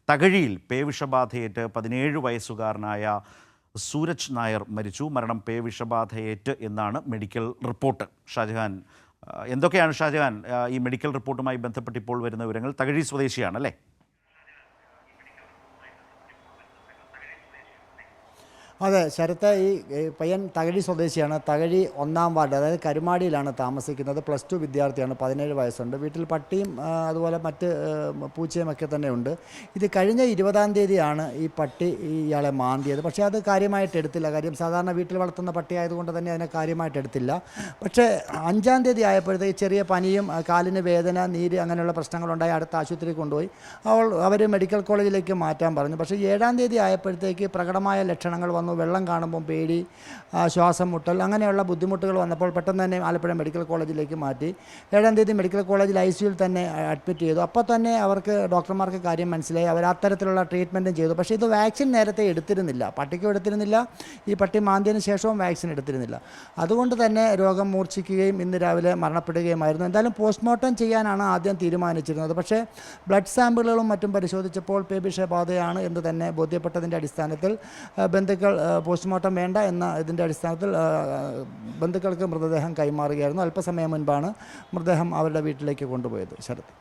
തകഴിയിൽ പേവിഷബാധയേറ്റ് 17 വയസ്സുകാരനായ സൂരജ് നായർ മരിച്ചു. മരണം പേവിഷബാധയേറ്റ് എന്നാണ് മെഡിക്കൽ റിപ്പോർട്ട്. ഷാജഹാൻ, എന്തൊക്കെയാണ് ഷാജഹാൻ ഈ മെഡിക്കൽ റിപ്പോർട്ടുമായി ബന്ധപ്പെട്ട് ഇപ്പോൾ വരുന്ന വിവരങ്ങൾ? തകഴി സ്വദേശിയാണ് അല്ലേ? അതെ ശരത്ത്, ഈ പയ്യൻ തകഴി സ്വദേശിയാണ്. തകഴി 1-ാം വാർഡ്, അതായത് കരുമാടിയിലാണ് താമസിക്കുന്നത്. +2 വിദ്യാർത്ഥിയാണ്. 17 വയസ്സുണ്ട്. വീട്ടിൽ പട്ടിയും അതുപോലെ മറ്റ് പൂച്ചയും ഒക്കെ തന്നെ ഉണ്ട്. ഇത് കഴിഞ്ഞ 20-ാം തീയതിയാണ് ഈ പട്ടി ഇയാളെ മാന്തിയത്. പക്ഷേ അത് കാര്യമായിട്ട് എടുത്തില്ല. കാര്യം സാധാരണ വീട്ടിൽ വളർത്തുന്ന പട്ടി ആയതുകൊണ്ട് തന്നെ അതിനെ കാര്യമായിട്ട് എടുത്തില്ല. പക്ഷേ 5-ാം തീയതി ആയപ്പോഴത്തേക്ക് ചെറിയ പനിയും കാലിന് വേദന, നീര് അങ്ങനെയുള്ള പ്രശ്നങ്ങളുണ്ടായി. അടുത്ത ആശുപത്രിയിൽ കൊണ്ടുപോയി. അവർ മെഡിക്കൽ കോളേജിലേക്ക് മാറ്റാൻ പറഞ്ഞു. പക്ഷേ 7-ാം തീയതി ആയപ്പോഴത്തേക്ക് പ്രകടമായ ലക്ഷണങ്ങൾ വന്നു. വെള്ളം കാണുമ്പം പേടി, ശ്വാസം മുട്ടൽ, അങ്ങനെയുള്ള ബുദ്ധിമുട്ടുകൾ വന്നപ്പോൾ പെട്ടെന്ന് തന്നെ ആലപ്പുഴ മെഡിക്കൽ കോളേജിലേക്ക് മാറ്റി. 7-ാം തീയതി മെഡിക്കൽ കോളേജിൽ ICUവിൽ തന്നെ അഡ്മിറ്റ് ചെയ്തു. അപ്പോൾ തന്നെ അവർക്ക് ഡോക്ടർമാർക്ക് കാര്യം മനസ്സിലായി. അവർ അത്തരത്തിലുള്ള ട്രീറ്റ്മെൻറ്റും ചെയ്തു. പക്ഷേ ഇത് വാക്സിൻ നേരത്തെ എടുത്തിരുന്നില്ല. പട്ടിക്കും എടുത്തിരുന്നില്ല, ഈ പട്ടി മാന്തിയതിന് ശേഷവും വാക്സിൻ എടുത്തിരുന്നില്ല. അതുകൊണ്ട് തന്നെ രോഗം മൂർച്ഛിക്കുകയും ഇന്ന് രാവിലെ മരണപ്പെടുകയുമായിരുന്നു. എന്തായാലും പോസ്റ്റ്മോർട്ടം ചെയ്യാനാണ് ആദ്യം തീരുമാനിച്ചിരുന്നത്. പക്ഷേ ബ്ലഡ് സാമ്പിളുകളും മറ്റും പരിശോധിച്ചപ്പോൾ പേവിഷബാധയാണ് എന്ന് തന്നെ ബോധ്യപ്പെട്ടതിൻ്റെ അടിസ്ഥാനത്തിൽ ബന്ധുക്കൾ പോസ്റ്റ്മോർട്ടം വേണ്ട എന്ന ഇതിൻ്റെ അടിസ്ഥാനത്തിൽ ബന്ധുക്കൾക്ക് മൃതദേഹം കൈമാറുകയായിരുന്നു. അല്പസമയം മുൻപാണ് മൃതദേഹം അവരുടെ വീട്ടിലേക്ക് കൊണ്ടുപോയത്. ശരത്.